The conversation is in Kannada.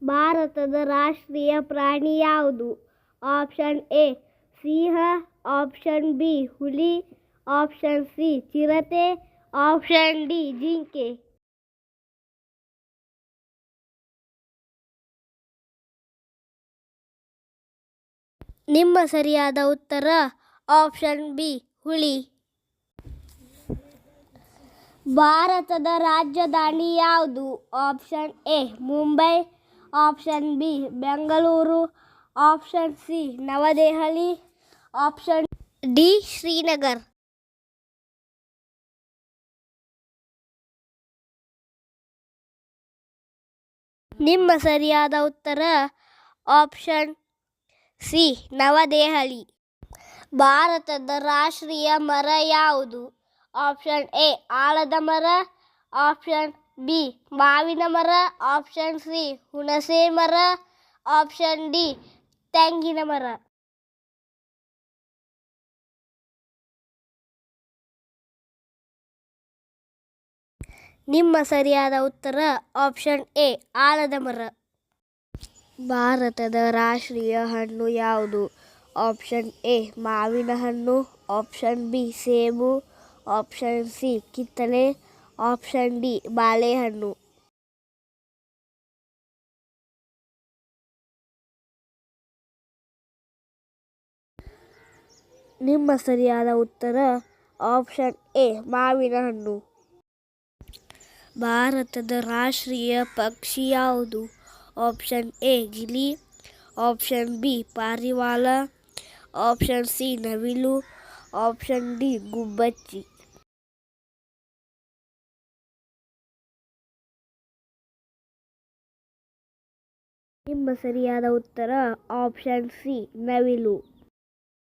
ಭಾರತದ ರಾಷ್ಟ್ರೀಯ ಪ್ರಾಣಿ ಯಾವುದು? Option A Simha, option B ಹುಲಿ, ಆಪ್ಷನ್ ಸಿ ಚಿರತೆ, ಆಪ್ಷನ್ ಡಿ ಜಿಂಕೆ. ನಿಮ್ಮ ಸರಿಯಾದ ಉತ್ತರ ಆಪ್ಷನ್ ಬಿ ಹುಲಿ. ಭಾರತದ ರಾಜಧಾನಿ ಯಾವುದು? Option A Mumbai, option B Bengaluru, option C Navadehali, option D Srinagar. ನಿಮ್ಮ ಸರಿಯಾದ ಉತ್ತರ ಆಪ್ಷನ್ ಸಿ ನವದೆಹಲಿ. ಭಾರತದ ರಾಷ್ಟ್ರೀಯ ಮರ ಯಾವುದು? ಆಪ್ಷನ್ ಎ ಆಲದ ಮರ, ಆಪ್ಷನ್ ಬಿ ಮಾವಿನ ಮರ, ಆಪ್ಷನ್ ಸಿ ಹುಣಸೆ ಮರ, ಆಪ್ಷನ್ ಡಿ ತೆಂಗಿನ ಮರ. ನಿಮ್ಮ ಸರಿಯಾದ ಉತ್ತರ ಆಪ್ಷನ್ ಎ ಆಲದ ಮರ. ಭಾರತದ ರಾಷ್ಟ್ರೀಯ ಹಣ್ಣು ಯಾವುದು? ಆಪ್ಷನ್ ಎ ಮಾವಿನ ಹಣ್ಣು, ಆಪ್ಷನ್ ಬಿ ಸೇಬು, ಆಪ್ಷನ್ ಸಿ ಕಿತ್ತಳೆ, ಆಪ್ಷನ್ ಡಿ ಬಾಳೆಹಣ್ಣು. ನಿಮ್ಮ ಸರಿಯಾದ ಉತ್ತರ ಆಪ್ಷನ್ ಎ ಮಾವಿನ ಹಣ್ಣು. ಭಾರತದ ರಾಷ್ಟ್ರೀಯ ಪಕ್ಷಿ ಯಾವುದು? ಆಪ್ಷನ್ ಎ ಗಿಳಿ, ಆಪ್ಷನ್ ಬಿ ಪಾರಿವಾಳ, ಆಪ್ಷನ್ ಸಿ ನವಿಲು, ಆಪ್ಷನ್ ಡಿ ಗುಬ್ಬಚ್ಚಿ. ನಿಮ್ಮ ಸರಿಯಾದ ಉತ್ತರ ಆಪ್ಷನ್ ಸಿ ನವಿಲು.